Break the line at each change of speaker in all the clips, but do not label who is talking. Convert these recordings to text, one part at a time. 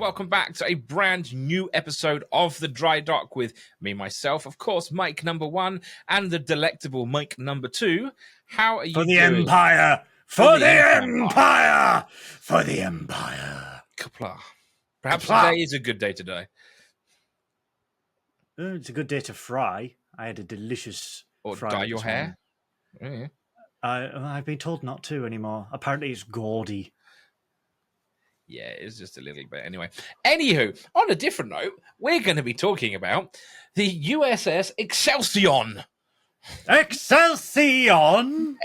welcome back to a brand new episode of The Dry Dock with me, myself, of course, Mike number 1, and the delectable Mike number 2. How are you
For the
doing?
Empire! For the Empire! For the Empire!
Kapla. Perhaps
Kapla.
today is a good day today.
It's a good day to fry. I had a delicious
Or
fry
dye your
this
hair.
morning.
Yeah.
I've been told not to anymore. Apparently it's gaudy.
Yeah, it's just a little bit. Anywho, on a different note, we're going to be talking about the USS Excelsior.
Excelsior!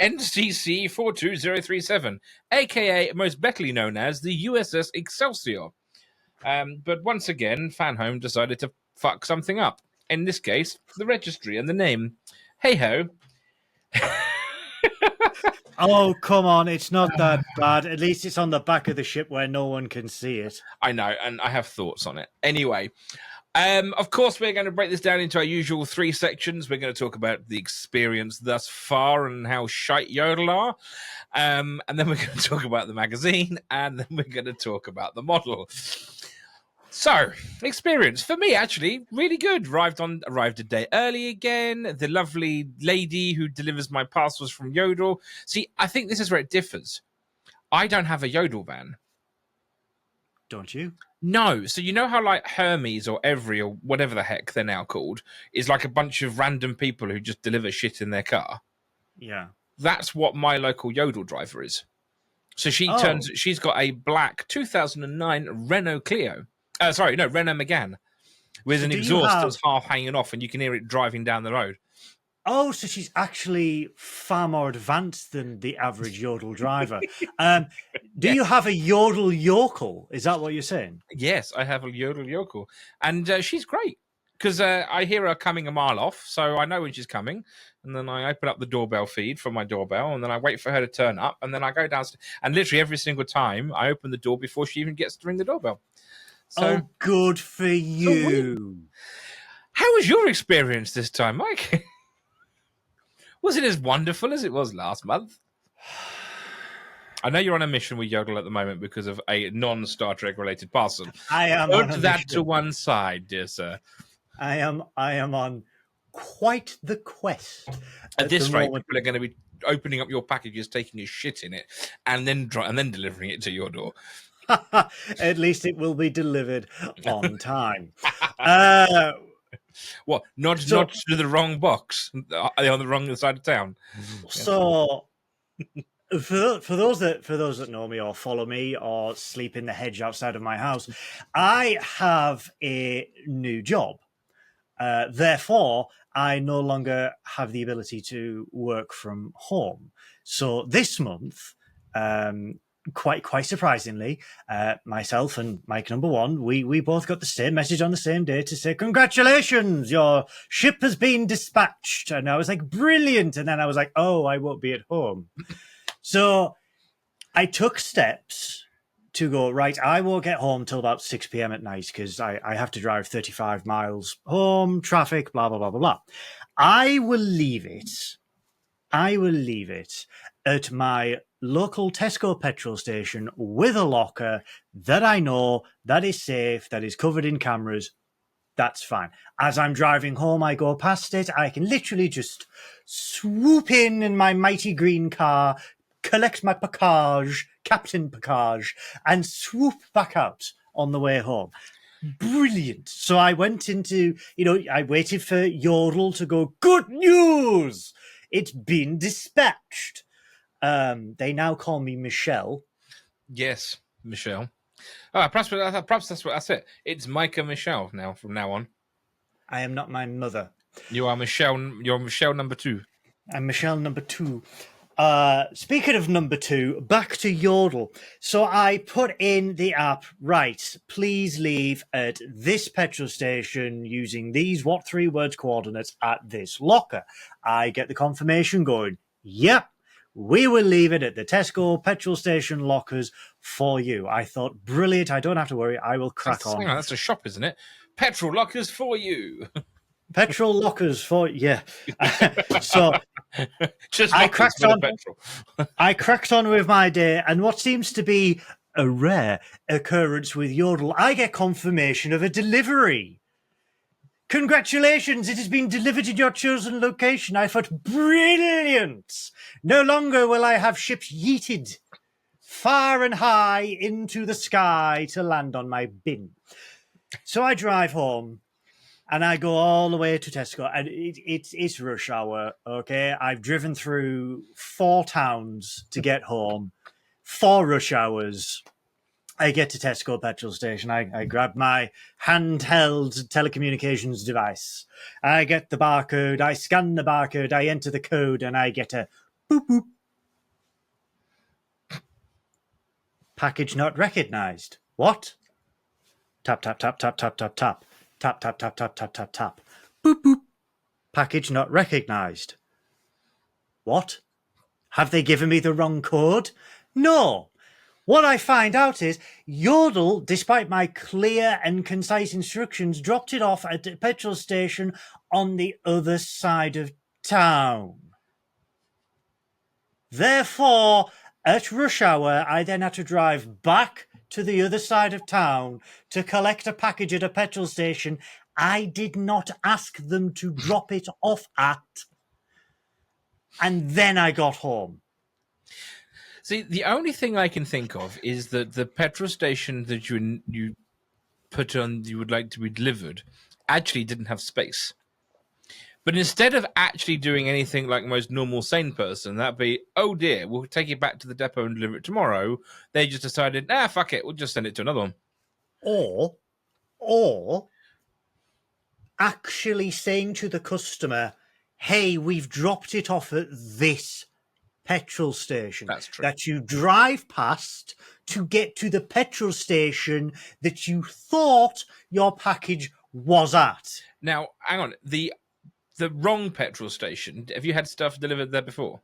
NCC 42037, aka most bettily known as the USS Excelsior. But once again, Fanhome decided to fuck something up. In this case, the registry and the name. Hey-ho.
Oh, come on. It's not that bad. At least it's on the back of the ship where no one can see it.
I know, and I have thoughts on it. Anyway, of course, we're going to break this down into our usual 3 sections. We're going to talk about the experience thus far and how shite Yodel are. And then we're going to talk about the magazine, and then we're going to talk about the model. So, experience for me, actually, really good. Arrived a day early again. The lovely lady who delivers my parcels from Yodel. See, I think this is where it differs. I don't have a Yodel van.
Don't you?
No. So you know how like Hermes or Every or whatever the heck they're now called is like a bunch of random people who just deliver shit in their car?
Yeah.
That's what my local Yodel driver is. So she's got a black 2009 Renault Clio. Renault Megane, with an exhaust that's half hanging off, and you can hear it driving down the road.
Oh, so she's actually far more advanced than the average Yodel driver. Do you have a Yodel yokel? Is that what you're saying?
Yes, I have a Yodel yokel, and she's great because I hear her coming a mile off, so I know when she's coming, and then I open up the doorbell feed for my doorbell, and then I wait for her to turn up, and then I go downstairs, and literally every single time I open the door before she even gets to ring the doorbell.
So, good for you.
How was your experience this time, Mike? Was it as wonderful as it was last month? I know you're on a mission with Yodel at the moment because of a non-Star Trek related parcel.
I am.
Put that to one side, dear sir.
I am on quite the quest.
At this rate, people are going to be opening up your packages, taking a shit in it, and then delivering it to your door.
At least it will be delivered on time.
What? Not to the wrong box? Are they on the wrong side of town?
So, for those that know me or follow me or sleep in the hedge outside of my house, I have a new job. Therefore, I no longer have the ability to work from home. So this month, quite surprisingly, myself and Mike number 1, we both got the same message on the same day to say, congratulations, your ship has been dispatched. And I was like, brilliant. And then I was like, oh, I won't be at home. So I took steps to go, right, I won't get home till about 6 p.m. at night because I have to drive 35 miles home, traffic, blah, blah, blah, blah, blah. I will leave it at my local Tesco petrol station with a locker that I know, that is safe, that is covered in cameras. That's fine. As I'm driving home, I go past it. I can literally just swoop in my mighty green car, collect my Captain Picard, and swoop back out on the way home. Brilliant. So I went into, I waited for Yodel to go, good news! It's been dispatched. They now call me Michelle.
Yes, Michelle. Perhaps that's it. It's Micah Michelle now from now on.
I am not my mother.
You are Michelle. You're Michelle number 2.
I'm Michelle number 2. Speaking of number 2, back to Yodel. So I put in the app, right, please leave at this petrol station using these 3 words coordinates at this locker. I get the confirmation going, yep, we will leave it at the Tesco petrol station lockers for you. I thought, brilliant, I don't have to worry, I will crack on.
Hang on, that's a shop, isn't it? Petrol lockers for you.
Petrol lockers for, yeah. So
just
I cracked on with my day, and what seems to be a rare occurrence with Yodel. I get confirmation of a delivery. Congratulations, it has been delivered to your chosen location. I thought, brilliant! No longer will I have ships yeeted far and high into the sky to land on my bin. So I drive home and I go all the way to Tesco, and it's rush hour, okay? I've driven through 4 towns to get home, 4 rush hours. I get to Tesco petrol station. I grab my handheld telecommunications device. I get the barcode. I scan the barcode. I enter the code, and I get a boop boop. Package not recognized. What? Tap tap tap tap tap tap tap tap tap tap tap tap tap tap. Boop boop. Package not recognized. What? Have they given me the wrong code? No. What I find out is Yodel, despite my clear and concise instructions, dropped it off at a petrol station on the other side of town. Therefore, at rush hour, I then had to drive back to the other side of town to collect a package at a petrol station I did not ask them to drop it off at. And then I got home.
See, the only thing I can think of is that the petrol station that you put on you would like to be delivered actually didn't have space. But instead of actually doing anything like most normal sane person, that'd be, oh dear, we'll take it back to the depot and deliver it tomorrow. They just decided, fuck it, we'll just send it to another one.
Or actually saying to the customer, hey, we've dropped it off at this petrol station.
That's true.
That you drive past to get to the petrol station that you thought your package was at.
Now, hang on. The wrong petrol station, have you had stuff delivered there before?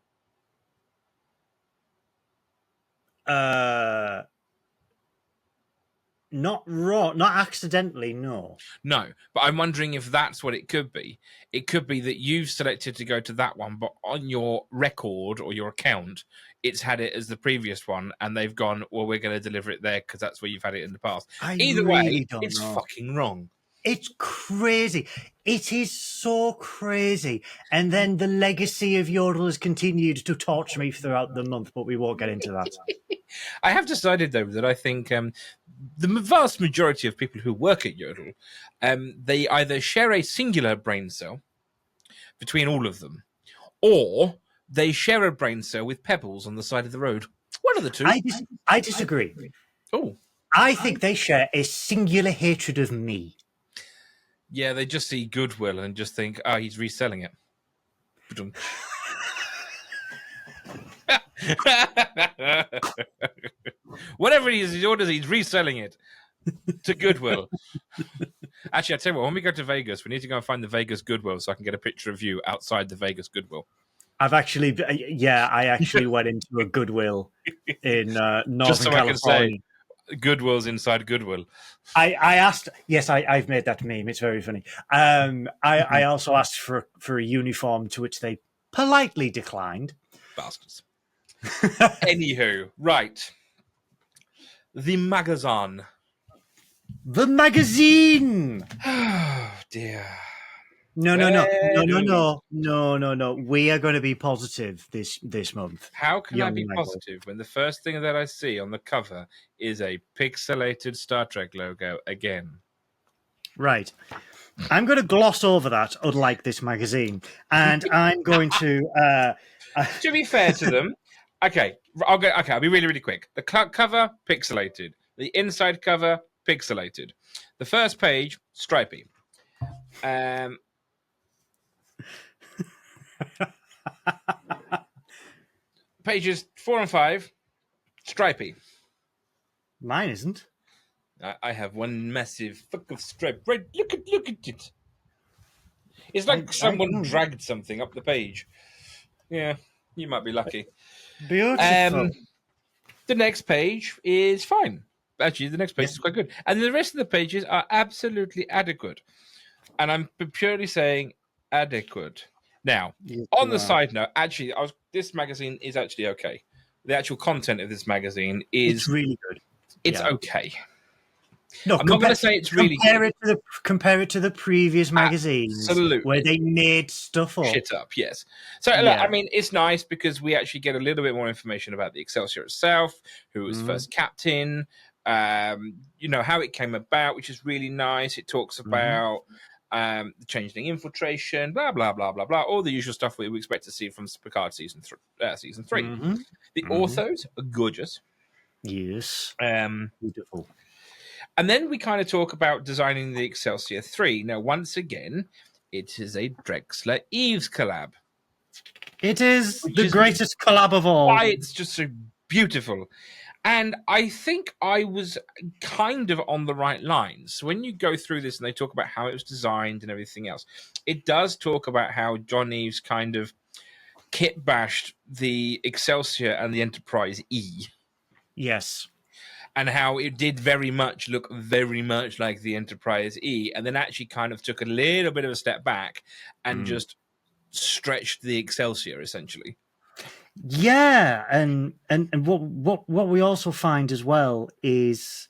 Not wrong, not accidentally, no.
No, but I'm wondering if that's what it could be. It could be that you've selected to go to that one, but on your record or your account, it's had it as the previous one, and they've gone, well, we're going to deliver it there because that's where you've had it in the past. Either way, it's fucking wrong.
It's crazy. It is so crazy. And then the legacy of Yodel has continued to torture me throughout the month, but we won't get into that.
I have decided, though, that I think the vast majority of people who work at Yodel, they either share a singular brain cell between all of them, or they share a brain cell with pebbles on the side of the road. One of the two.
I disagree.
Oh.
I think they share a singular hatred of me.
Yeah, they just see goodwill and just think, he's reselling it. Whatever it is he orders, he's reselling it to Goodwill. Actually, I tell you what, when we go to Vegas, we need to go and find the Vegas Goodwill so I can get a picture of you outside the Vegas Goodwill.
I actually went into a Goodwill in Northern
just so
California.
I can say Goodwill's inside Goodwill.
I asked, yes, I've made that meme. It's very funny. I also asked for a uniform, to which they politely declined.
Bastards. Anywho, right. The magazine.
The magazine!
Oh, dear.
No. We are going to be positive this month.
How can I be positive when the first thing that I see on the cover is a pixelated Star Trek logo again?
Right. I'm going to gloss over that, unlike this magazine, and I'm going to...
To be fair to them, okay, I'll be really, really quick. The cover, pixelated. The inside cover, pixelated. The first page, stripy. Pages 4 and 5, stripy.
Mine isn't.
I have one massive fuck of stripe. Right, look at it. It's like someone dragged something up the page. Yeah, you might be lucky.
Beautiful.
The next page is fine. Actually, the next page is quite good. And the rest of the pages are absolutely adequate. And I'm purely saying adequate. Now, on the side note, actually, this magazine is actually okay. The actual content of this magazine is
it's really good.
It's okay.
No,
I'm not going to say it's really good.
Compare it to the previous magazines where they made stuff up.
Shit up, yes. So, look, I mean, it's nice because we actually get a little bit more information about the Excelsior itself, who was first captain, you know, how it came about, which is really nice. It talks about the changeling infiltration, blah, blah, blah, blah, blah, all the usual stuff we expect to see from Picard season 3. The orthos are gorgeous.
Yes. Beautiful.
And then we kind of talk about designing the Excelsior 3. Now, once again, it is a Drexler Eves collab.
It is the greatest collab of all.
Why it's just so beautiful. And I think I was kind of on the right lines. So when you go through this and they talk about how it was designed and everything else, it does talk about how John Eves kind of kit bashed the Excelsior and the Enterprise E.
Yes.
And how it did very much look very much like the Enterprise E, and then actually kind of took a little bit of a step back and just stretched the Excelsior, essentially.
Yeah, and what we also find as well is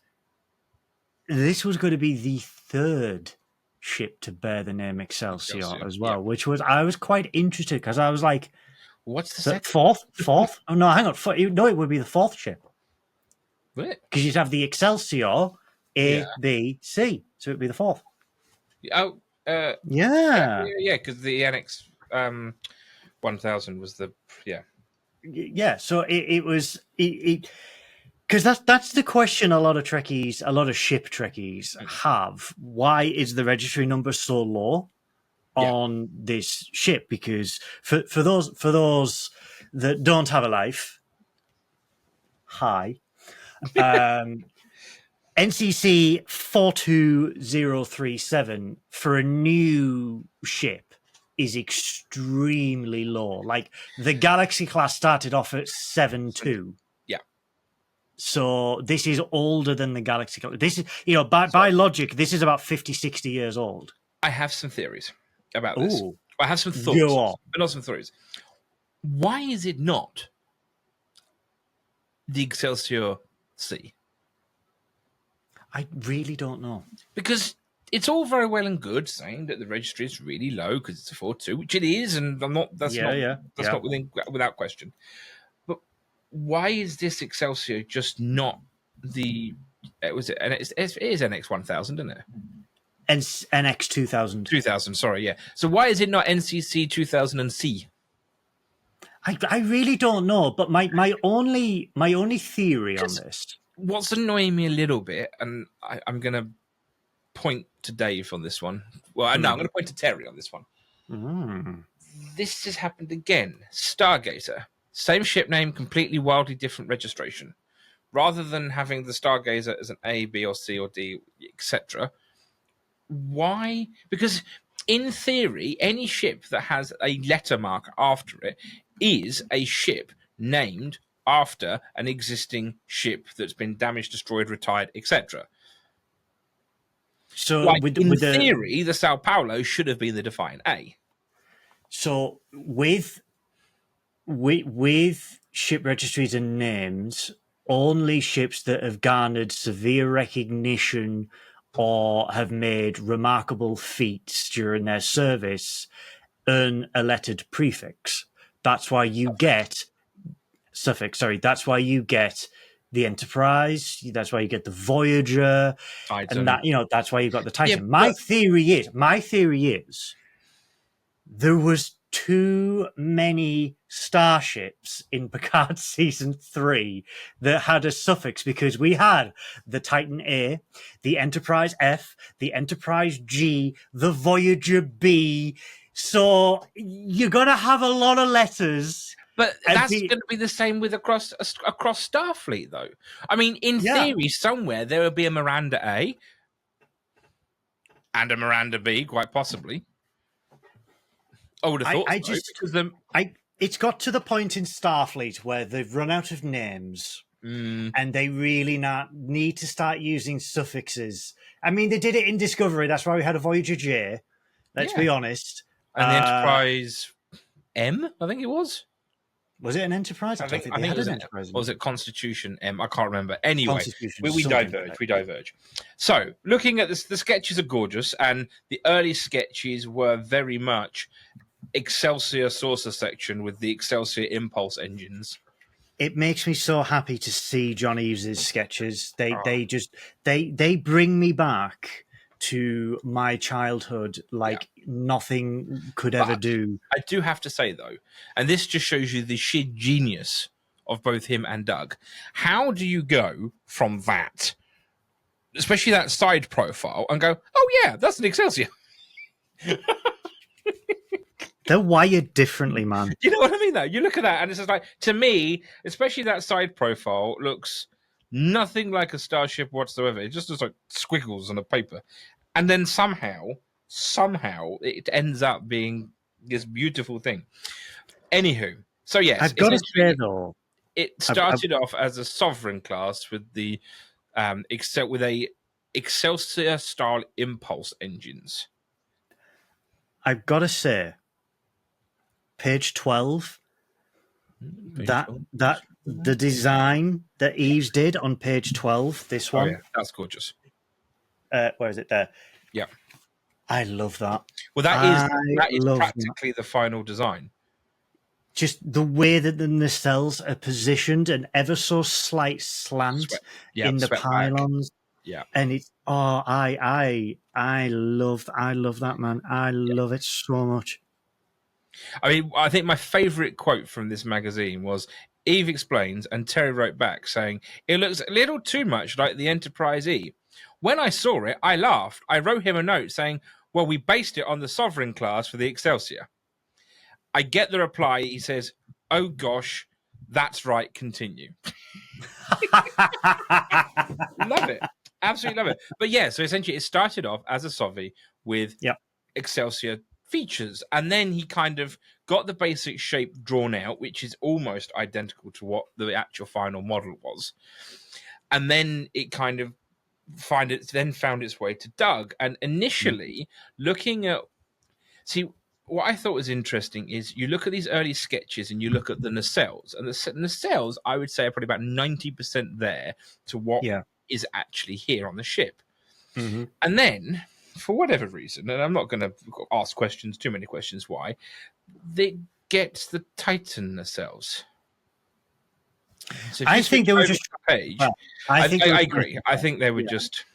this was going to be the third ship to bear the name Excelsior as well, which was I was quite interested because I was like,
"What's the second?
Fourth? Oh no, hang on, no, it would be the fourth ship."
Because
you'd have the Excelsior A, B, C, so it'd be the fourth.
Oh,
yeah,
because the NX 1000 was the
yeah. So it was because that's the question a lot of Trekkies, a lot of ship Trekkies have. Why is the registry number so low on this ship? Because for those that don't have a life, hi. NCC 42037 for a new ship is extremely low. Like the Galaxy class started off at 7.2.
Yeah.
So this is older than the Galaxy class. This is, you know, by logic, this is about 50, 60 years old.
I have some theories about this.
Ooh.
I have some thoughts, but not some theories. Why is it not the Excelsior C?
I really don't know.
Because it's all very well and good saying that the registry is really low because it's a 4.2, which it is, and I'm not. That's not without question. But why is this Excelsior just not the? It is NX 1000, isn't it?
NX 2000.
2000. Sorry, yeah. So why is it not NCC 2000C?
I really don't know. But my only theory on this.
What's annoying me a little bit, and I'm going to point to Dave on this one. Well, no, I'm going to point to Terry on this one. This has happened again. Stargazer, same ship name, completely wildly different registration. Rather than having the Stargazer as an A, B, or C, or D, etc. Why? Because in theory, any ship that has a letter mark after it is a ship named after an existing ship that's been damaged, destroyed, retired, etc.
So,
like, in theory, the Sao Paulo should have been the Defiant A.
So, with ship registries and names, only ships that have garnered severe recognition or have made remarkable feats during their service earn a lettered prefix. That's why you get suffix. Sorry, that's why you get the Enterprise. That's why you get the Voyager, and that's why you got the Titan.
Yeah,
my theory is, there was too many starships in Picard season 3 that had a suffix, because we had the Titan A, the Enterprise F, the Enterprise G, the Voyager B. So you're gonna have a lot of letters.
But that's going to be the same with across Starfleet, though. I mean, in theory, somewhere there will be a Miranda A and a Miranda B, quite possibly. I would have thought
it's got to the point in Starfleet where they've run out of names, and they really need to start using suffixes. I mean, they did it in Discovery. That's why we had a Voyager J. Let's be honest.
And the Enterprise M, I think it was.
Was it an Enterprise? I don't think they had
it was
an Enterprise.
or was it Constitution M? I can't remember. Anyway,
Constitution,
we
something
diverge.
like
We diverge. So, looking at this, the sketches are gorgeous, and the early sketches were very much Excelsior saucer section with the Excelsior impulse engines.
It makes me so happy to see John Eaves's sketches. They
Oh.
they just they bring me back to my childhood like nothing could ever
But
do.
I do have to say though, and this just shows you the sheer genius of both him and Doug. How do you go from that, especially that side profile, and go, "Oh yeah, that's an Excelsior"?
They're wired differently, man.
You know what I mean? Though you look at that, and it's just like, to me, especially that side profile looks nothing like a Starship whatsoever. It just looks like squiggles on a paper, and then somehow it ends up being this beautiful thing. Anywho, so yes,
I've got to say though,
it started off as a sovereign class with the with a Excelsior style impulse engines.
I've got to say, page 12, that the design that Eves did on page 12, this one.
Oh, yeah, that's gorgeous.
Where is it there?
Yeah.
I love that.
Well, that is practically the final design.
Just the way that the nacelles are positioned, an ever so slight slant in the pylons.
Back. Yeah.
And it's I love that, man. I love it so much.
I mean, I think my favorite quote from this magazine was Eve explains, and Terry wrote back saying, "It looks a little too much like the Enterprise E. When I saw it, I laughed. I wrote him a note saying, well, we based it on the Sovereign class for the Excelsior. I get the reply. He says, oh gosh, that's right, continue." Love it. Absolutely love it. But yeah, so essentially it started off as a Sovi with Excelsior features, and then he kind of got the basic shape drawn out, which is almost identical to what the actual final model was. And then it kind of found its way to Doug. And initially, looking at... See, what I thought was interesting is you look at these early sketches and you look at the nacelles. And the nacelles, I would say, are probably about 90% there to what is actually here on the ship. Mm-hmm. And then, for whatever reason, and I'm not going to ask too many questions why, they get the Titan nacelles. So I think they were just page. Well, I agree. I think they were just.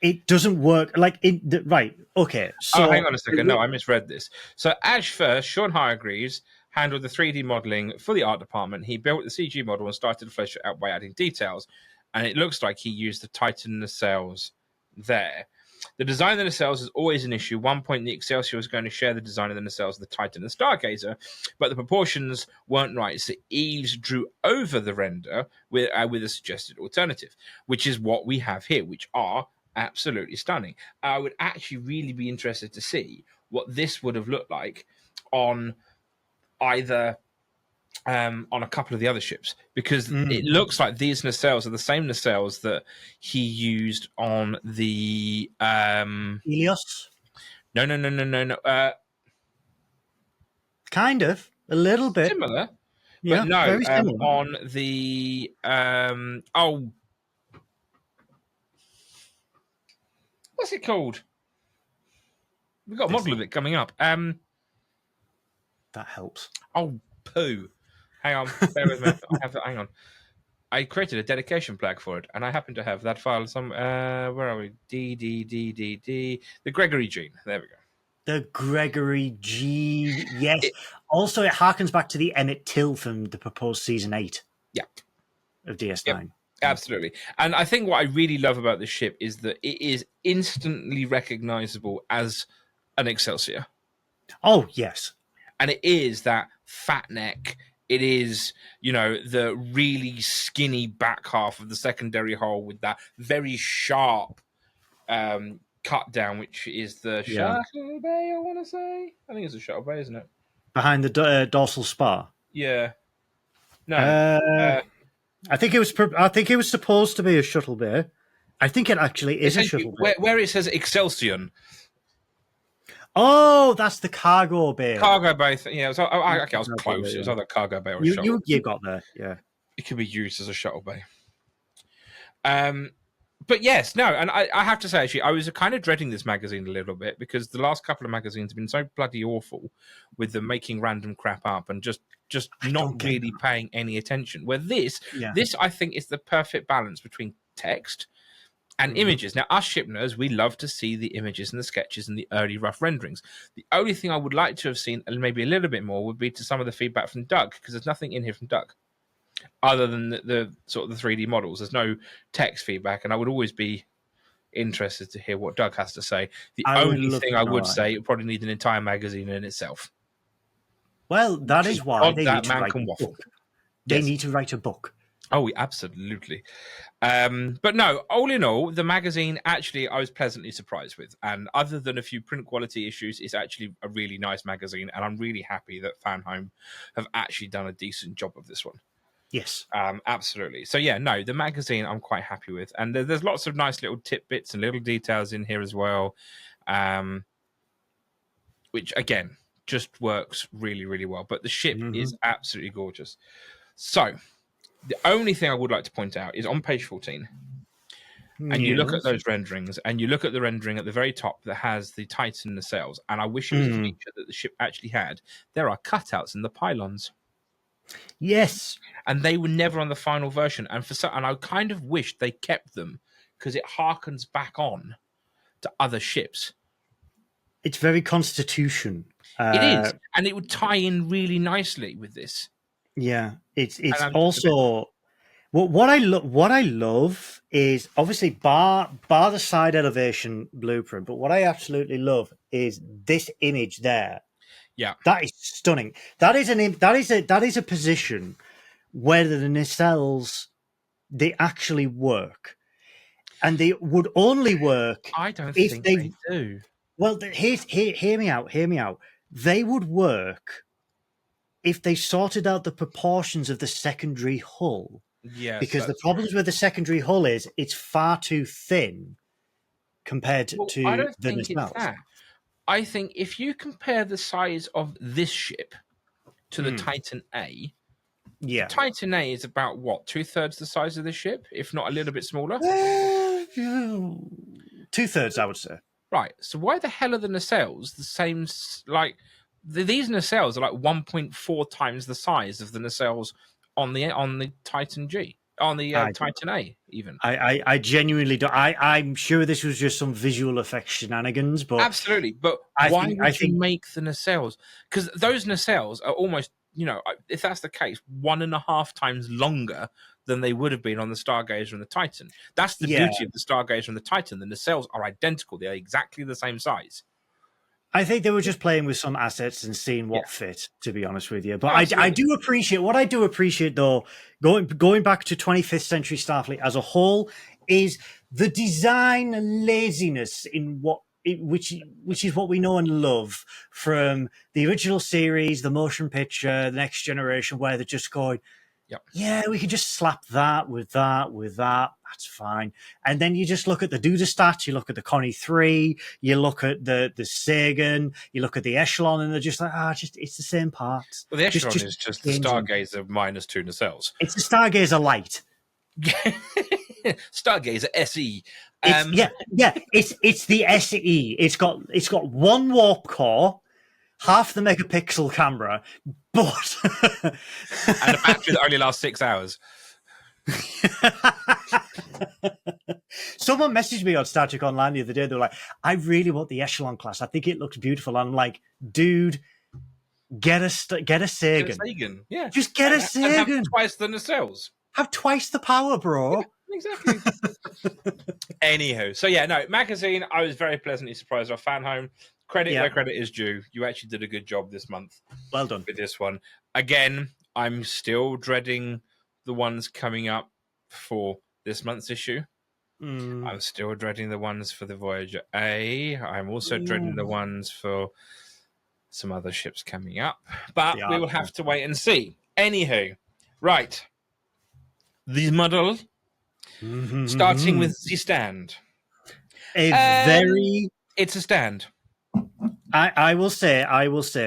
It doesn't work like right. Okay. So
hang on a second. No, I misread this. So Ash first, Sean Hargreaves handled the 3D modeling for the art department. He built the CG model and started to flesh it out by adding details. And it looks like he used the Titan nacelles there. The design of the nacelles is always an issue. One point, the Excelsior was going to share the design of the nacelles of the Titan and Stargazer, but the proportions weren't right. So Eves drew over the render with a suggested alternative, which is what we have here, which are absolutely stunning. I would actually really be interested to see what this would have looked like on either on a couple of the other ships, because it looks like these nacelles are the same nacelles that he used on the
Helios.
No.
Kind of a little bit
similar,
yeah,
but no.
Very similar.
On the what's it called? We've got a model of it coming up.
That helps.
Oh, poo. Hang on, bear with me. Hang on. I created a dedication plaque for it, and I happen to have that file. Where are we? D. The Gregory gene. There we go.
The Gregory G. Yes. Also, it harkens back to the Emmett Till from the proposed season 8.
Yeah.
Of DS9.
Yep. Absolutely. And I think what I really love about this ship is that it is instantly recognizable as an Excelsior.
Oh, yes.
And it is that fat neck. It is, the really skinny back half of the secondary hull with that very sharp cut down, which is the shuttle bay, I want to say. I think it's a shuttle bay, isn't it?
Behind the dorsal spar.
Yeah. No.
I think it was supposed to be a shuttle bay. I think it actually is a shuttle bay.
Where it says Excelsior.
Oh, that's the cargo bay.
Cargo bay. Yeah, okay, I was
Cargo
close.
bay,
It was
yeah.
either cargo bay or a
You
shuttle.
you got there, yeah.
It could be used as a shuttle bay. But yes, no, and I have to say, actually, I was kind of dreading this magazine a little bit because the last couple of magazines have been so bloody awful with them making random crap up and just not really paying any attention. Where this I think is the perfect balance between text and images. Now, us ship nerds, we love to see the images and the sketches and the early rough renderings. The only thing I would like to have seen, and maybe a little bit more, would be to some of the feedback from Doug, because there's nothing in here from Doug other than the sort of the 3D models. There's no text feedback, and I would always be interested to hear what Doug has to say. The only thing I would say, it probably need an entire magazine in itself.
Well, that is why they need to write a book. They need to write a book.
Oh, absolutely. But no, all in all, the magazine, actually, I was pleasantly surprised with. And other than a few print quality issues, it's actually a really nice magazine. And I'm really happy that Fanhome have actually done a decent job of this one.
Yes.
Absolutely. So, yeah, no, the magazine I'm quite happy with. And there's lots of nice little tidbits and little details in here as well, which, again, just works really, really well. But the ship is absolutely gorgeous. So, the only thing I would like to point out is on page 14, and you look at those renderings, and you look at the rendering at the very top that has the Titan nacelles, and I wish it was a feature that the ship actually had. There are cutouts in the pylons.
Yes.
And they were never on the final version. And I kind of wish they kept them because it harkens back on to other ships.
It's very Constitution.
It is. And it would tie in really nicely with this.
Yeah, it's also what I love is obviously bar the side elevation blueprint, but what I absolutely love is this image there.
Yeah,
that is stunning. That is a position where the nacelles they actually work, and they would only work.
I don't think they do.
Well, hear me out. Hear me out. They would work if they sorted out the proportions of the secondary hull.
Yes,
because the problems with the secondary hull is it's far too thin compared to the nacelles.
I think if you compare the size of this ship to the Titan A, the Titan A is about what, 2/3 the size of the ship, if not a little bit smaller.
2/3, I would say.
Right. So why the hell are the nacelles the same? Like these nacelles are like 1.4 times the size of the nacelles on the Titan G, on the Titan A, even.
I genuinely don't. I'm sure this was just some visual effects shenanigans, but
absolutely. But why would you make the nacelles? Because those nacelles are almost, if that's the case, 1.5 times longer than they would have been on the Stargazer and the Titan. That's the beauty of the Stargazer and the Titan. The nacelles are identical. They are exactly the same size.
I think they were just playing with some assets and seeing what fit, to be honest with you. But I do appreciate, what I do appreciate, though, going back to 25th century Starfleet as a whole, is the design laziness in which is what we know and love from the original series, the motion picture, the Next Generation, where they're just going, yeah, we could just slap that with that. That's fine. And then you just look at the Dudestat, you look at the Connie 3, you look at the Sagan, you look at the Echelon, and they're just like, it's the same parts.
Well, the Echelon is just the Stargazer minus 2 nacelles.
It's the Stargazer Light.
Stargazer SE.
It's the SE. It's got one warp core, half the megapixel camera, but
and a battery that only lasts 6 hours.
Someone messaged me on Star Trek Online the other day. They were like, I really want the Echelon class. I think it looks beautiful. I'm like, dude, get a Sagan.
Get a Sagan. Yeah.
Just get a Sagan.
And have twice the nacelles.
Have twice the power, bro.
Yeah, exactly. Anywho, so yeah, no, magazine, I was very pleasantly surprised by Fanhome. Credit where credit is due. You actually did a good job this month.
Well done.
With this one. Again, I'm still dreading the ones coming up for this month's issue. I'm still dreading the ones for the Voyager A. I'm also dreading the ones for some other ships coming up. But we will have to wait and see. Anywho, right. The model, starting with the stand.
It's a stand. I will say,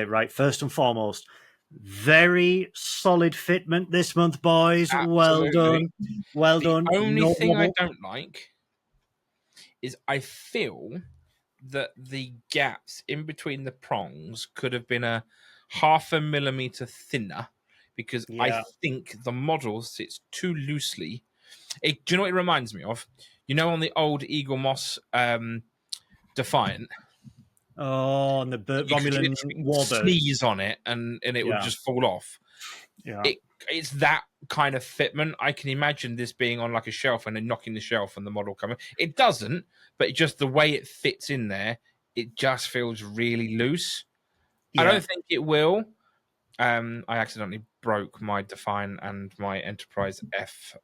right, first and foremost, very solid fitment this month, boys. Well
Absolutely.
done. Well
The
done.
only
No
thing I
wobble.
don't like is I feel that the gaps in between the prongs could have been a half a millimeter thinner because I
Yeah.
think the model sits too loosely. Do you know what it reminds me of? You know, on the old Eagle Moss Defiant,
Oh, and the
you could
Romulan
literally
warbird.
sneeze on it and it would
Yeah.
just fall off.
Yeah.
It's that kind of fitment. I can imagine this being on like a shelf and then knocking the shelf and the model coming. It doesn't, but just the way it fits in there, it just feels really loose. I
Yeah.
don't think it will. I accidentally broke my Define and my Enterprise F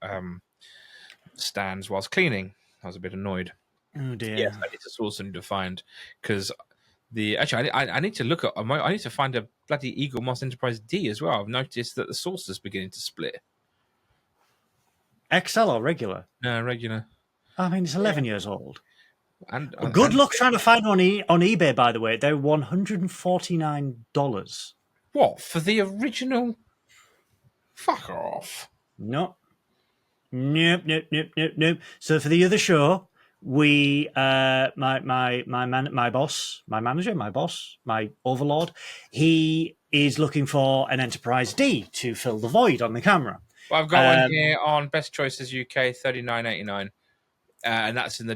stands whilst cleaning. I was a bit annoyed.
Oh dear.
Yes, I need to source a new Defiant because I need to look at. I need to find a bloody Eagle Moss Enterprise D as well. I've noticed that the source is beginning to split.
XL or regular?
No, regular.
I mean, it's
Yeah.
11 years old.
And
Good luck trying to find one on eBay, by the way. They're $149.
what for the original? Fuck off.
No. Nope, nope, nope, nope, nope. So for the other show, we my boss, my manager, my boss, my overlord, he is looking for an Enterprise D to fill the void on the camera.
Well, I've got one here on Best Choices UK, $39.89, and that's in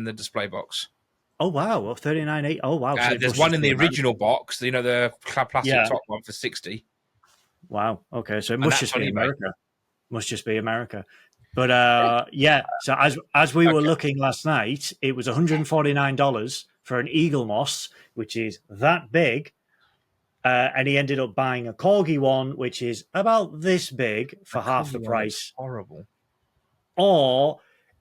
the display box.
Oh wow, 39.8. Oh wow, so
There's one in the original box, you know, the plastic top one for 60.
Wow. Okay, so it
And
must
that's
just
on
be
eBay.
America. Must just be America. But yeah, so as we were looking last night, it was $149 for an Eagle Moss, which is that big. And he ended up buying a Corgi one, which is about this big for half the price.
Horrible.
Or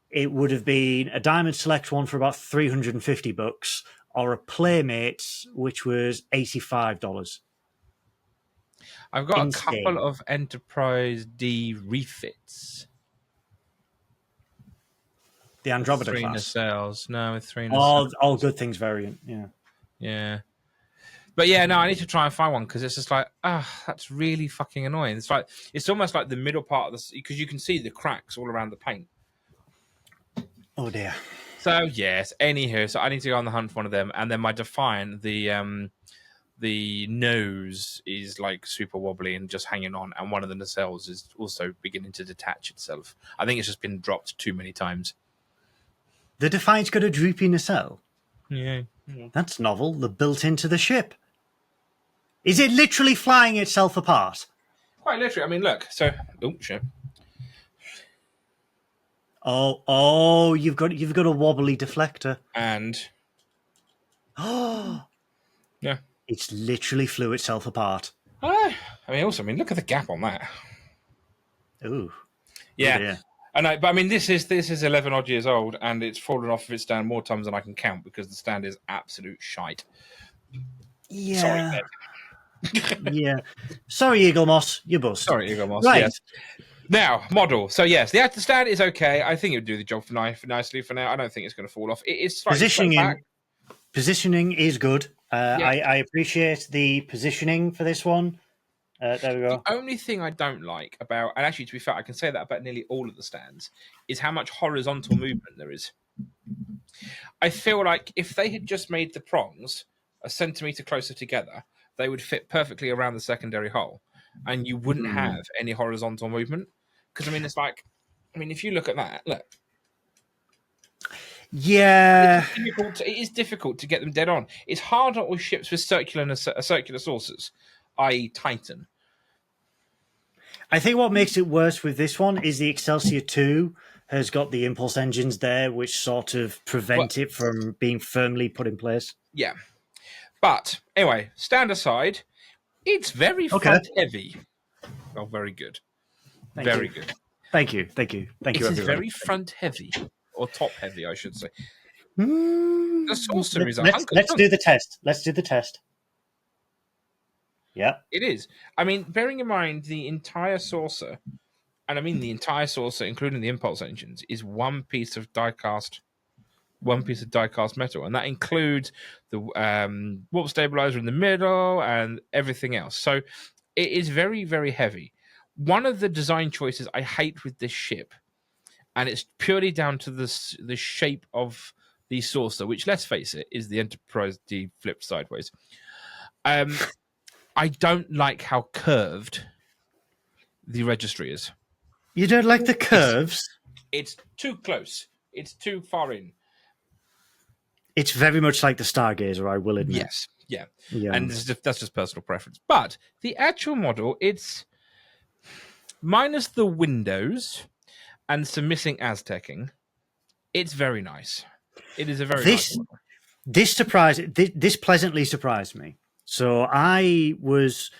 it would have been a Diamond Select one for about $350, or a Playmates, which was $85.
I've got
Insane.
a couple of Enterprise D refits.
The Andromeda
Three
class.
nacelles. No, with three nacelles.
All good things variant. Yeah.
Yeah. But yeah, no, I need to try and find one because it's just like, that's really fucking annoying. It's almost like the middle part of the, because you can see the cracks all around the paint.
Oh dear.
So yes, anywho, so I need to go on the hunt for one of them, and then my Define, the nose is like super wobbly and just hanging on, and one of the nacelles is also beginning to detach itself. I think it's just been dropped too many times.
The Defiant's got a droopy nacelle.
Yeah.
That's novel. The built into the ship. Is it literally flying itself apart?
Quite literally. I mean, look. So, shit.
Oh, you've got a wobbly deflector.
And
Oh,
yeah,
it's literally flew itself apart.
I mean, also, look at the gap on that.
Ooh.
Yeah. But I mean, this is 11 odd years old, and it's fallen off of its stand more times than I can count because the stand is absolute shite.
Yeah.
Sorry,
yeah. Sorry, Eagle Moss. You bust.
Sorry, Eagle Moss.
Right.
Yes. Now, model. So yes, the stand is okay. I think it would do the job nicely for now. I don't think it's going to fall off. It is slightly
positioning is good. I appreciate the positioning for this one. There we go.
The only thing I don't like about, and actually to be fair, I can say that about nearly all of the stands, is how much horizontal movement there is. I feel like if they had just made the prongs a centimetre closer together, they would fit perfectly around the secondary hole, and you wouldn't have any horizontal movement. Because, it's like, if you look at that, look.
Yeah.
It is difficult to get them dead on. It's harder with ships with circular saucers, i.e. Titan.
I think what makes it worse with this one is the Excelsior 2 has got the impulse engines there, which sort of prevent it from being firmly put in place.
Yeah. But, anyway, stand aside, it's very front heavy. Oh, very good. Very good.
Thank you. It
is very front heavy, or top heavy, I should say. The saucer is a hunk of
Let's do the test. Yeah.
It is. Bearing in mind the entire saucer, and the entire saucer, including the impulse engines, is one piece of die-cast one piece of die-cast metal, and that includes the warp stabilizer in the middle and everything else. So it is very, very heavy. One of the design choices I hate with this ship, and it's purely down to the shape of the saucer, which, let's face it, is the Enterprise D flipped sideways. I don't like how curved the registry is.
You don't like the curves?
It's too close. It's too far in.
It's very much like the Stargazer, I will admit.
Yes, yeah. And that's just personal preference. But the actual model, it's minus the windows and some missing Aztecing. It's very nice. It is a very nice model.
This pleasantly surprised me. So I was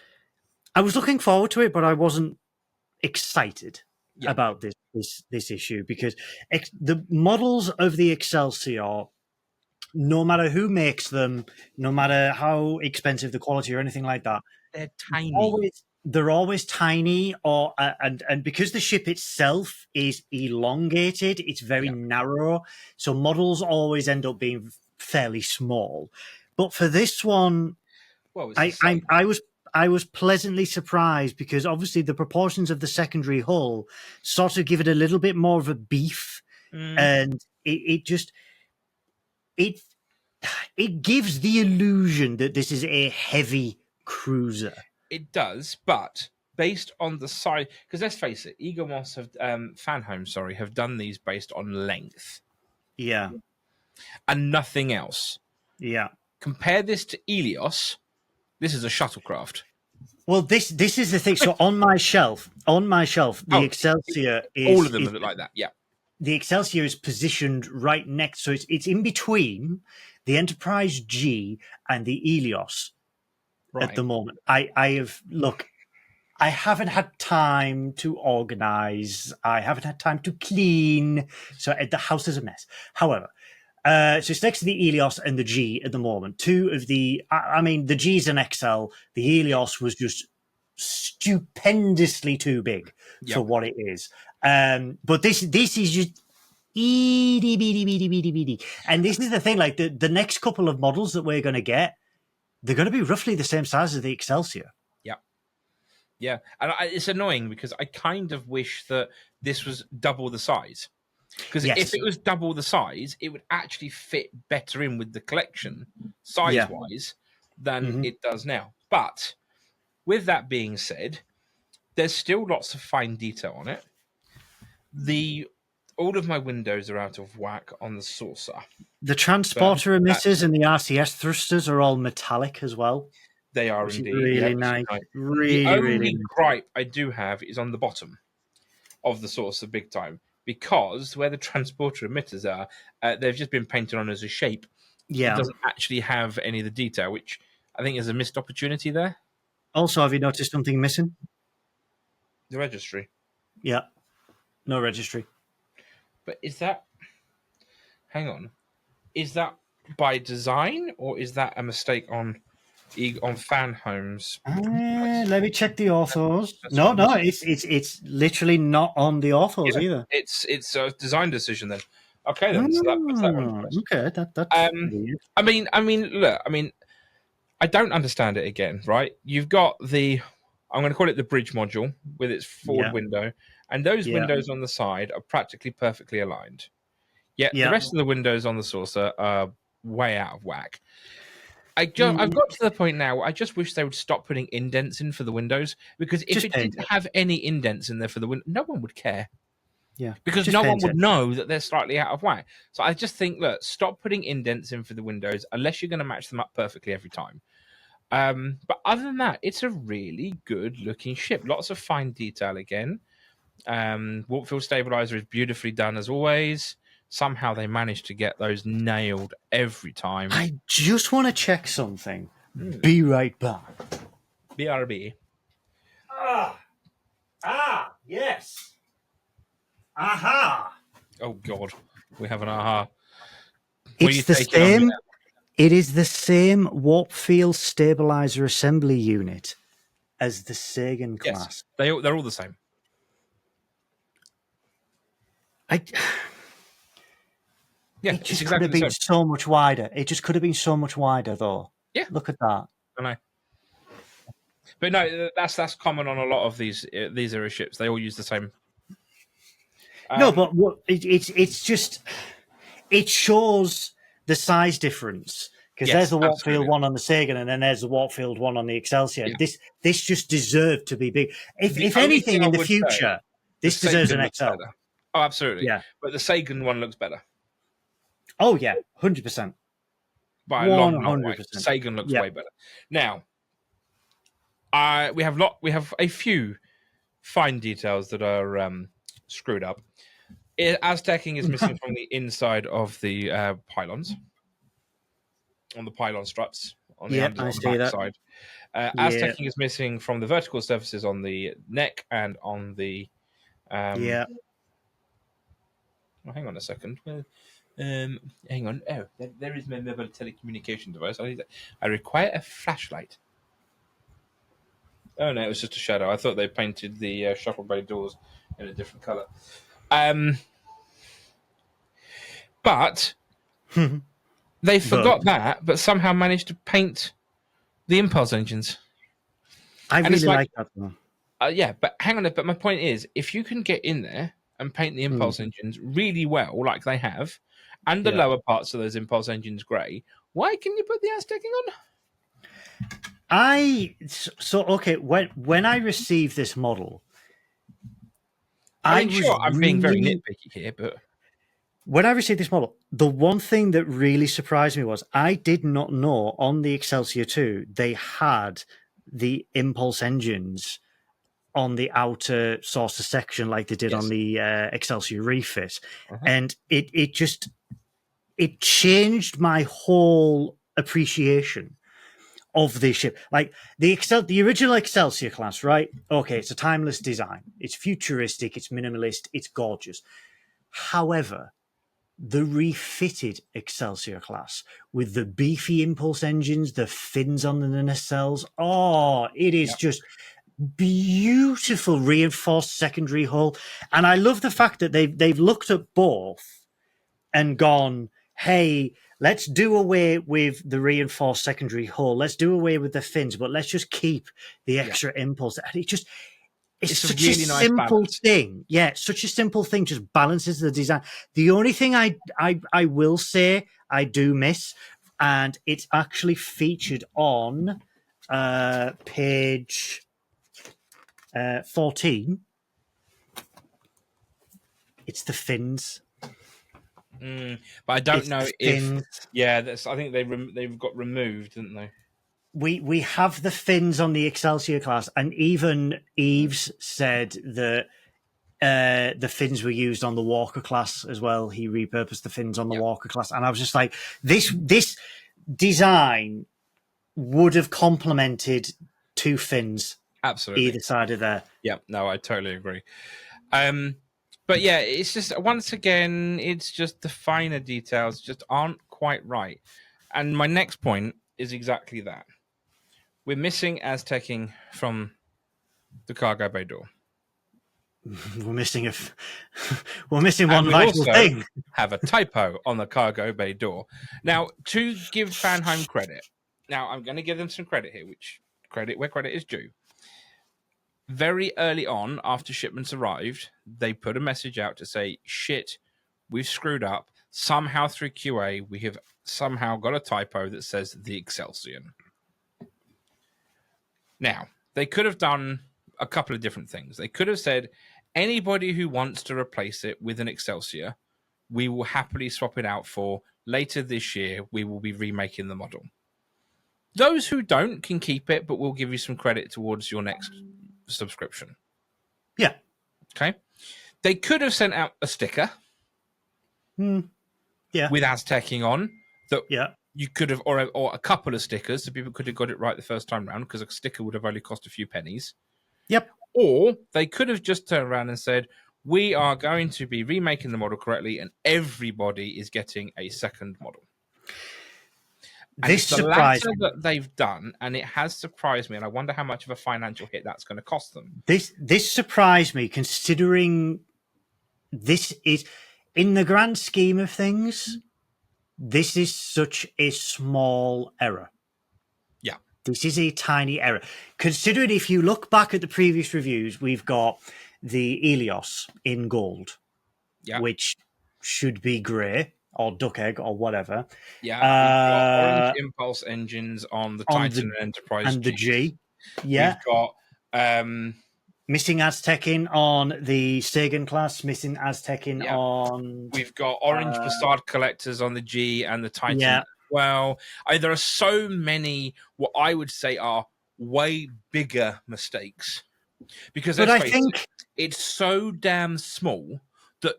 looking forward to it, but I wasn't excited about this issue because the models of the Excelsior, no matter who makes them, no matter how expensive the quality or anything like that,
they're tiny.
They're always tiny, or and because the ship itself is elongated, it's very narrow. So models always end up being fairly small. But for this one, I was pleasantly surprised because obviously the proportions of the secondary hull sort of give it a little bit more of a beef, and it gives the illusion that this is a heavy cruiser.
It does, but based on the size, because let's face it, EGOMOS Fanhome, have done these based on length.
Yeah.
And nothing else.
Yeah.
Compare this to Helios. This is a shuttlecraft.
Well, this is the thing. So on my shelf, the Excelsior is
all of them look like that. Yeah.
The Excelsior is positioned right next, so it's in between the Enterprise G and the Helios at the moment. I haven't had time to organize. I haven't had time to clean. So the house is a mess. However, so it's next to the Helios and the G at the moment. Two of the, the G's an XL. The Helios was just stupendously too big for what it is. But this is just itty bitty. And this is the thing, like the next couple of models that we're going to get, they're going to be roughly the same size as the Excelsior.
Yeah. Yeah. And it's annoying because I kind of wish that this was double the size. Because if it was double the size, it would actually fit better in with the collection size-wise than it does now. But with that being said, there's still lots of fine detail on it. All of my windows are out of whack on the saucer.
The transporter emitters and the RCS thrusters are all metallic as well.
They are indeed.
Really nice. Really,
the only
really
gripe I do have is on the bottom of the saucer, big time, because where the transporter emitters are, they've just been painted on as a shape.
Yeah.
It doesn't actually have any of the detail, which I think is a missed opportunity there.
Also, have you noticed something missing?
The registry.
Yeah. No registry.
But is that... Hang on. Is that by design, or is that a mistake on Fanhome's?
Let me check the authors. No, it's literally not on the authors either.
It's a design decision then. Okay, then. So that puts that one.
Okay, that's weird.
Look, I don't understand it again, right? You've got I'm going to call it the bridge module with its forward window, and those windows on the side are practically perfectly aligned. Yet the rest of the windows on the saucer are way out of whack. I've got to the point now where I just wish they would stop putting indents in for the windows, because if it didn't have any indents in there for the window, no one would care.
Yeah,
because no one would know that they're slightly out of whack. So I just think, look, stop putting indents in for the windows unless you're going to match them up perfectly every time. But other than that, it's a really good looking ship. Lots of fine detail again. Warp field stabilizer is beautifully done as always. Somehow they managed to get those nailed every time.
I just want to check something. Be right back.
BRB.
Yes. Aha.
Oh God, we have an aha.
It's the same. It is the same warp field stabilizer assembly unit as the Sagan class.
Yes, they're all the same. Yeah,
It
it's
just could
exactly
have
the
been
same.
so much wider. It just could have been so much wider, though.
Yeah.
Look at that.
I know. But no, that's common on a lot of these era ships. They all use the same.
No, but it's just it shows the size difference because there's
Yes,
the Warfield
absolutely.
one on the Sagan, and then there's the Warfield one on the Excelsior.
Yeah.
This just deserved to be big.
The
If
only thing
anything,
I
in the
would say,
future,
the
this deserves an
Sagan looks
XL.
better. Oh, absolutely.
Yeah.
But the Sagan one looks better
Oh yeah, 100%.
by a long, long way.
100%.
Sagan looks
Yeah.
way better. Now, we have a few fine details that are screwed up. Aztecing is missing from the inside of the pylons, on the pylon struts, on the
Yep, I
on the
see
back
that.
side.
Yeah.
Aztecing is missing from the vertical surfaces on the neck and on the.
Yeah.
Well, hang on a second. Hang on. Oh, there is my mobile telecommunication device. I require a flashlight. Oh no, it was just a shadow. I thought they painted the shuttle bay doors in a different color. But they forgot that, but somehow managed to paint the impulse engines.
I
And
really
it's like-
like that one.
Yeah, but hang on. But my point is, if you can get in there and paint the impulse engines really well, like they have, and the
Yeah.
lower parts of those impulse engines grey, why can you put the Aztecing on?
Okay, when I received this model,
I'm being very nitpicky here, but
when I received this model, the one thing that really surprised me was I did not know on the Excelsior 2 they had the impulse engines on the outer saucer section like they did on the Excelsior refit. And it changed my whole appreciation of this ship. Like the original Excelsior class, right? Okay, it's a timeless design. It's futuristic, it's minimalist, it's gorgeous. However, the refitted Excelsior class with the beefy impulse engines, the fins on the nacelles, it is just beautiful reinforced secondary hull. And I love the fact that they've looked at both and gone, hey, let's do away with the reinforced secondary hull. Let's do away with the fins, but let's just keep the extra impulse. And it's such a really nice simple thing. Yeah, such a simple thing, just balances the design. The only thing I will say I do miss, and it's actually featured on page 14. It's the fins.
But I don't know if I think they've got removed, didn't they?
We have the fins on the Excelsior class, and even Eves said that the fins were used on the Walker class as well. He repurposed the fins on the Walker class, and I was just like, this design would have complemented two fins,
absolutely,
either side of there.
Yeah, no, I totally agree. But yeah, it's just once again, it's just the finer details just aren't quite right. And my next point is exactly that. We're missing Aztecing from the cargo bay door.
We're missing one vital thing.
Have a typo on the cargo bay door. Now, to give Fanhome credit, now I'm going to give them some credit here, where credit is due. Very early on, after shipments arrived, they put a message out to say, shit, we've screwed up. Somehow through QA, we have somehow got a typo that says the Excelsior. Now, they could have done a couple of different things. They could have said, anybody who wants to replace it with an Excelsior, we will happily swap it out for later this year. We will be remaking the model. Those who don't can keep it, but we'll give you some credit towards your next subscription.
Yeah.
Okay. They could have sent out a sticker.
Yeah.
With Aztecing on that.
Yeah.
You could have, or a couple of stickers, so people could have got it right the first time round, because a sticker would have only cost a few pennies.
Yep.
Or they could have just turned around and said, we are going to be remaking the model correctly, and everybody is getting a second model. And
this surprised me.
That they've done, and it has surprised me, and I wonder how much of a financial hit that's going to cost them.
This surprised me, considering this is, in the grand scheme of things, this is such a small error.
Yeah.
This is a tiny error. Considering if you look back at the previous reviews, we've got the Helios in gold,
Yeah.
which should be grey or duck egg or whatever.
Yeah. We've got orange impulse engines on the Titan and Enterprise
and the
Gs.
G. Yeah.
We've got
missing Aztecing on the Sagan class, missing Aztecing on...
We've got orange facade collectors on the G and the Titan as well. There are so many what I would say are way bigger mistakes. Because let's face it, it's so damn small that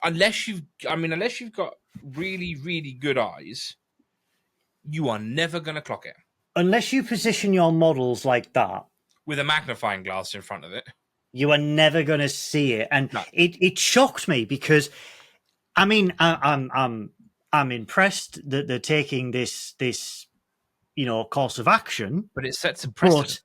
unless you've got really, really good eyes, you are never going to clock it.
Unless you position your models like that.
With a magnifying glass in front of it.
You are never going to see it. And it shocked me because, I mean, I'm impressed that they're taking this course of action.
But it sets a precedent.
But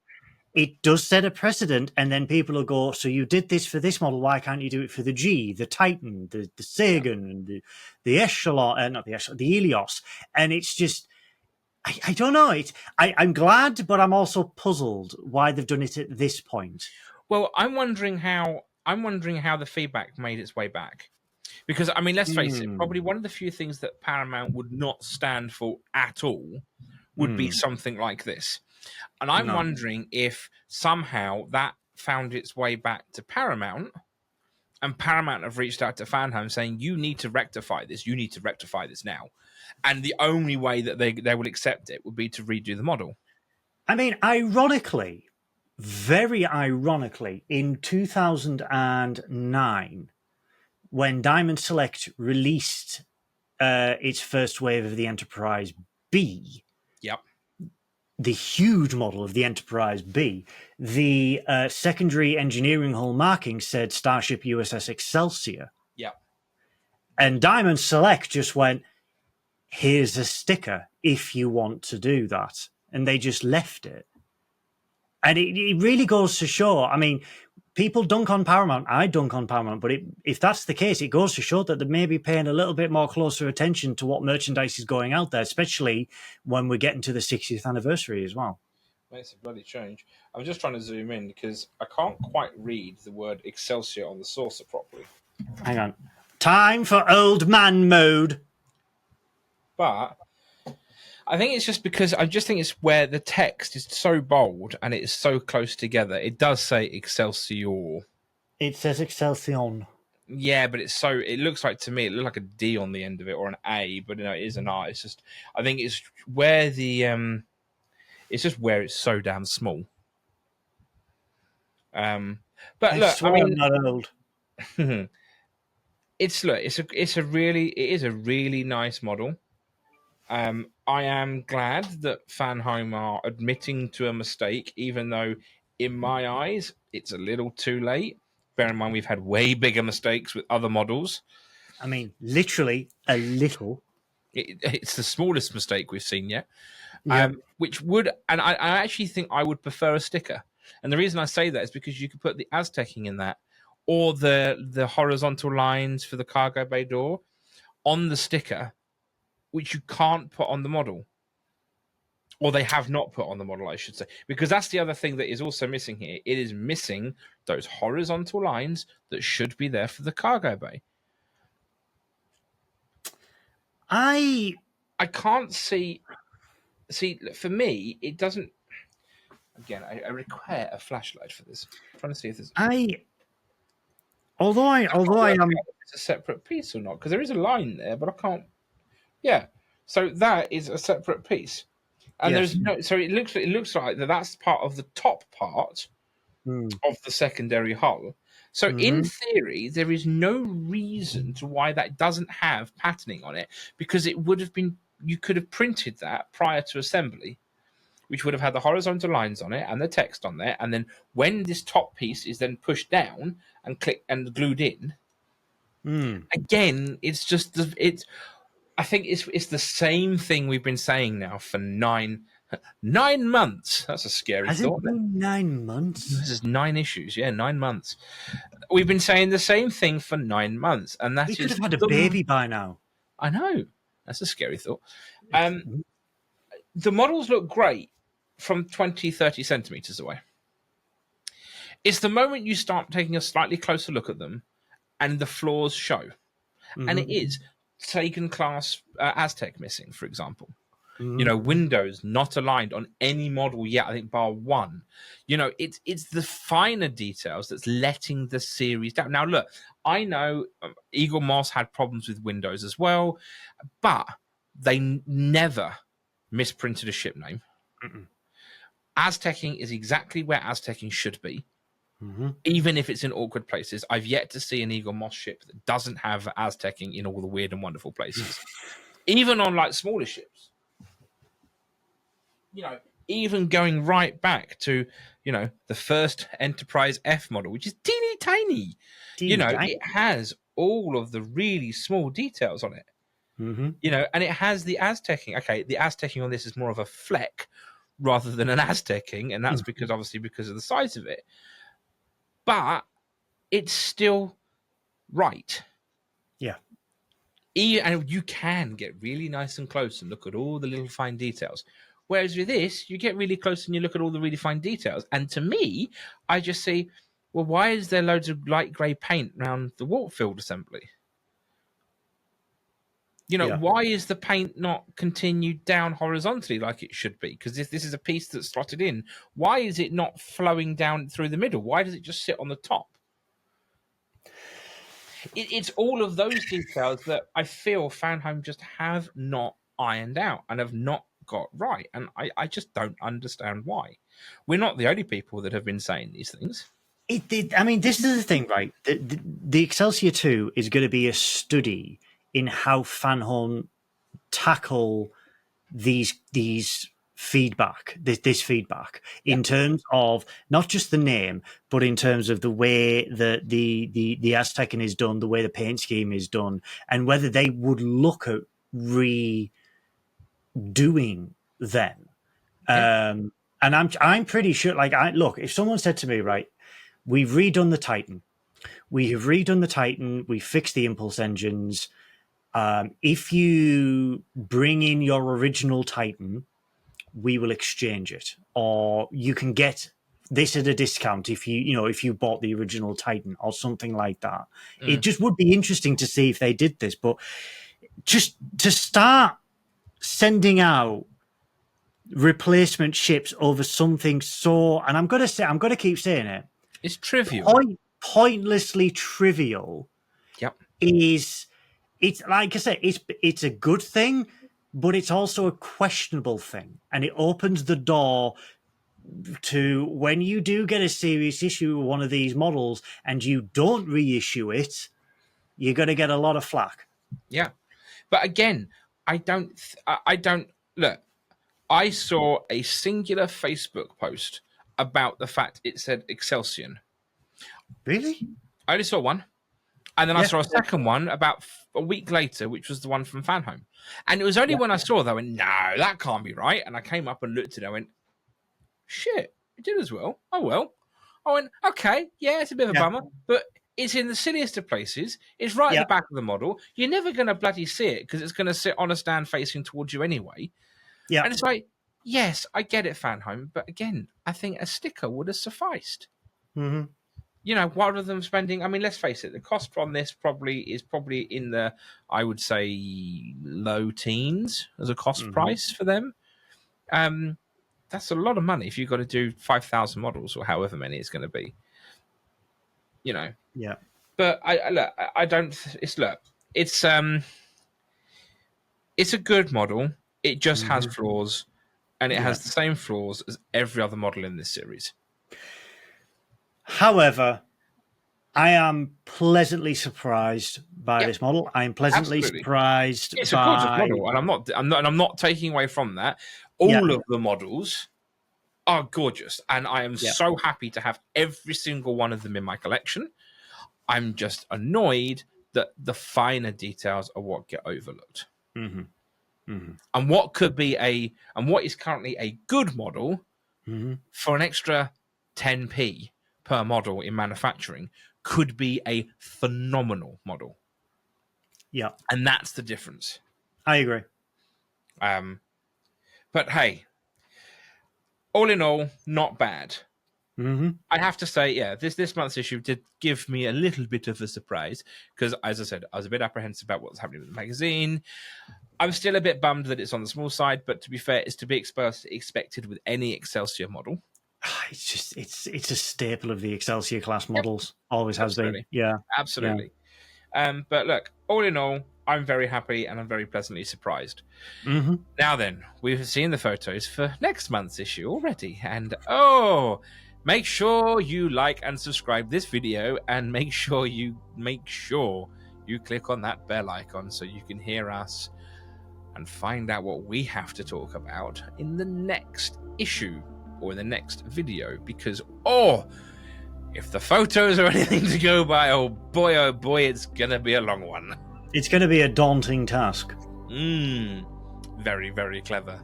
it does set a precedent, and then people will go, so you did this for this model, why can't you do it for the G, the Titan, the Sagan, and the Echelon, not the Echelon, the Helios? And it's just, I don't know. I'm glad, but I'm also puzzled why they've done it at this point.
Well, I'm wondering how the feedback made its way back. Because, I mean, let's face it, probably one of the few things that Paramount would not stand for at all would be something like this. And I'm wondering if somehow that found its way back to Paramount, and Paramount have reached out to Fanhome saying, you need to rectify this. You need to rectify this now. And the only way that they will accept it would be to redo the model.
I mean, ironically, very ironically, in 2009, when Diamond Select released its first wave of the Enterprise B, the huge model of the Enterprise B, the secondary engineering hull marking said Starship U.S.S. Excelsior. And Diamond Select just went, here's a sticker if you want to do that. And they just left it. And it really goes to show, I mean, people dunk on Paramount. I dunk on Paramount. But if that's the case, it goes to show that they may be paying a little bit more closer attention to what merchandise is going out there, especially when we're getting to the 60th anniversary as well.
Makes a bloody change. I'm just trying to zoom in because I can't quite read the word Excelsior on the saucer properly.
Hang on. Time for old man mode.
But I think it's just because I just think it's where the text is so bold and it is so close together. It does say Excelsior.
It says Excelsior.
Yeah, but it looks like to me, it looks like a D on the end of it or an A, but no, it is an R. It's just, I think it's where it's just where it's so damn small. But look, I mean,
I'm not old.
It is a really nice model. I am glad that Fanhome are admitting to a mistake, even though, in my eyes, it's a little too late. Bear in mind, we've had way bigger mistakes with other models.
I mean, literally a little.
It's the smallest mistake we've seen yet.
Yep.
Which would, and I actually think I would prefer a sticker. And the reason I say that is because you could put the Aztecing in that, or the horizontal lines for the cargo bay door on the sticker, which you can't put on the model. Or they have not put on the model, I should say. Because that's the other thing that is also missing here. It is missing those horizontal lines that should be there for the cargo bay. I can't see... See, for me, it doesn't... Again, I require a flashlight for this. I'm trying to see if there's...
Although I am...
It's a separate piece or not. Because there is a line there, but I can't... Yeah. So that is a separate piece. And there's no, so it looks like that's part of the top part of the secondary hull. So in theory, there is no reason to why that doesn't have patterning on it, because it would have been, you could have printed that prior to assembly, which would have had the horizontal lines on it and the text on there. And then when this top piece is then pushed down and clicked and glued in, again, it's just I think it's the same thing we've been saying now for 9 months. That's a scary thought.
Has it been 9 months?
This is 9 issues. Yeah, 9 months. We've been saying the same thing for 9 months, and that
we could have had a baby by now.
I know. That's a scary thought. The models look great from 20, 30 centimeters away. It's the moment you start taking a slightly closer look at them and the flaws show. And it is Sagan class Aztec missing, for example. Windows not aligned on any model yet, I think bar one. It's the finer details that's letting the series down. Now, look, I know Eagle Moss had problems with Windows as well, but they never misprinted a ship name. Aztecing is exactly where Aztecing should be. Even if it's in awkward places. I've yet to see an Eagle Moss ship that doesn't have Aztecing in all the weird and wonderful places. Even on like smaller ships. Even going right back to, the first Enterprise F model, which is teeny tiny. It has all of the really small details on it. And it has the Aztecing. Okay, the Aztecing on this is more of a fleck rather than an Aztecing, and that's because of the size of it. But it's still right.
Yeah.
And you can get really nice and close and look at all the little fine details. Whereas with this, you get really close and you look at all the really fine details. And to me, I just see, well, why is there loads of light grey paint around the warp field assembly? Why is the paint not continued down horizontally like it should be? Because this is a piece that's slotted in. Why is it not flowing down through the middle? Why does it just sit on the top? It's all of those details that I feel Fanhome just have not ironed out and have not got right. And I just don't understand why. We're not the only people that have been saying these things.
This is the thing, right? The Excelsior 2 is going to be a study in how Fanhome tackle this feedback in terms of not just the name, but in terms of the way that the Aztecing is done, the way the paint scheme is done, and whether they would look at redoing them. And I'm pretty sure. Look, if someone said to me, right, we've redone the Titan, we fixed the impulse engines. If you bring in your original Titan, we will exchange it, or you can get this at a discount if you bought the original Titan or something like that. It just would be interesting to see if they did this, but just to start sending out replacement ships over something so, and I'm going to keep saying it,
it's trivial,
pointlessly trivial.
Yep.
It's like I said, it's a good thing, but it's also a questionable thing, and it opens the door to when you do get a serious issue with one of these models and you don't reissue it, you're going to get a lot of flack.
Yeah, but again, I don't look. I saw a singular Facebook post about the fact it said Excelsior.
Really?
I only saw one. And then I saw a second one about a week later, which was the one from Fanhome. And it was only when I saw that I went, no, that can't be right. And I came up and looked at it and I went, shit, it did as well. Oh, well. I went, okay, yeah, it's a bit of a bummer, but it's in the silliest of places. It's right at the back of the model. You're never going to bloody see it because it's going to sit on a stand facing towards you anyway. Yeah. And it's like, yes, I get it, Fanhome. But again, I think a sticker would have sufficed.
Mm-hmm.
Rather than spending, let's face it, the cost on this is probably in the, I would say, low teens as a cost price for them. That's a lot of money if you've got to do 5,000 models or however many it's going to be. Yeah. But it's a good model. It just has flaws, and it has the same flaws as every other model in this series.
However, I am pleasantly surprised by this model. I am pleasantly surprised.
It's a gorgeous model, and I'm not taking away from that. All of the models are gorgeous, and I am so happy to have every single one of them in my collection. I'm just annoyed that the finer details are what get overlooked. And what is currently a good model for an extra 10p per model in manufacturing could be a phenomenal model.
Yeah.
And that's the difference.
I agree.
But hey, all in all, not bad.
Mm-hmm.
I have to say, yeah, this month's issue did give me a little bit of a surprise because, as I said, I was a bit apprehensive about what's happening with the magazine. I'm still a bit bummed that it's on the small side, but to be fair, it's to be expected with any Excelsior model.
It's just it's a staple of the Excelsior class models. Always has been. Yeah,
absolutely. Yeah. But look, all in all, I'm very happy and I'm very pleasantly surprised.
Mm-hmm.
Now then, we've seen the photos for next month's issue already, and make sure you like and subscribe this video, and make sure you click on that bell icon so you can hear us and find out what we have to talk about in the next issue or in the next video. Because if the photos are anything to go by, oh boy, it's gonna be a long one.
It's gonna be a daunting task.
Very, very clever.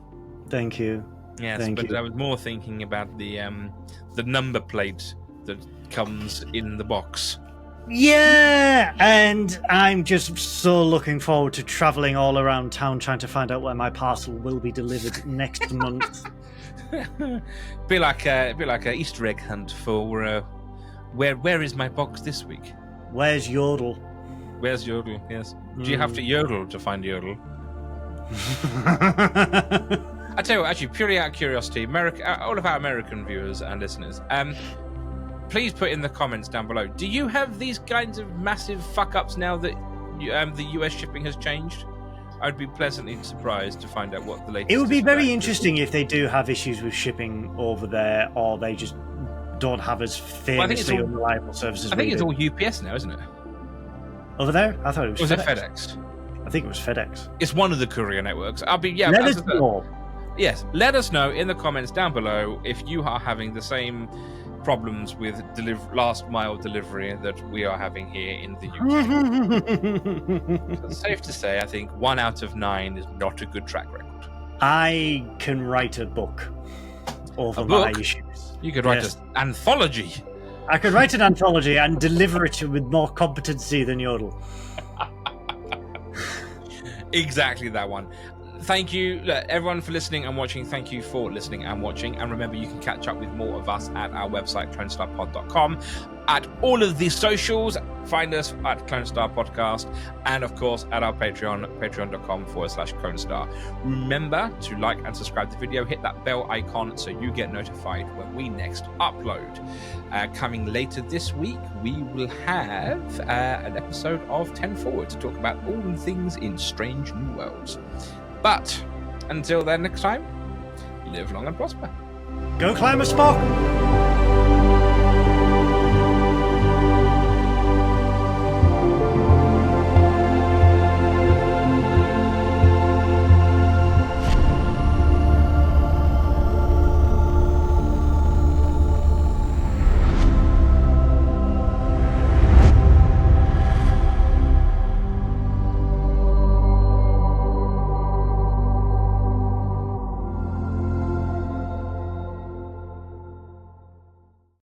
Thank you.
Yes,
Thank
but
you.
I was more thinking about the number plate that comes in the box.
Yeah, and I'm just so looking forward to traveling all around town trying to find out where my parcel will be delivered next month.
Be like a Easter egg hunt for where is my box this week?
Where's Yodel?
Where's Yodel? Yes. Do you have to yodel to find Yodel? I tell you what, actually, purely out of curiosity, all of our American viewers and listeners, please put in the comments down below. Do you have these kinds of massive fuck-ups now that the US shipping has changed? I'd be pleasantly surprised to find out what the latest.
It would be very interesting if they do have issues with shipping over there, or they just don't have as famously unreliable services.
I think it's all UPS now, isn't it?
Over there? I thought it was
Was
FedEx.
it FedEx?
I think it was FedEx.
It's one of the courier networks.
Let us know.
Yes, let us know in the comments down below if you are having the same problems with last mile delivery that we are having here in the UK. So it's safe to say, I think 1 out of 9 is not a good track record.
I can write a book over my issues.
You could write an anthology.
I could write an anthology and deliver it with more competency than Yodel.
Exactly that one. Thank you, everyone, for listening and watching. Thank you for listening and watching. And remember, you can catch up with more of us at our website, CloneStarPod.com. At all of the socials, find us at CloneStar Podcast. And, of course, at our Patreon, patreon.com/CloneStar. Remember to like and subscribe to the video. Hit that bell icon so you get notified when we next upload. Coming later this week, we will have an episode of 10 Forward to talk about all things in Strange New Worlds. But until then, next time, live long and prosper.
Go climb a Spock!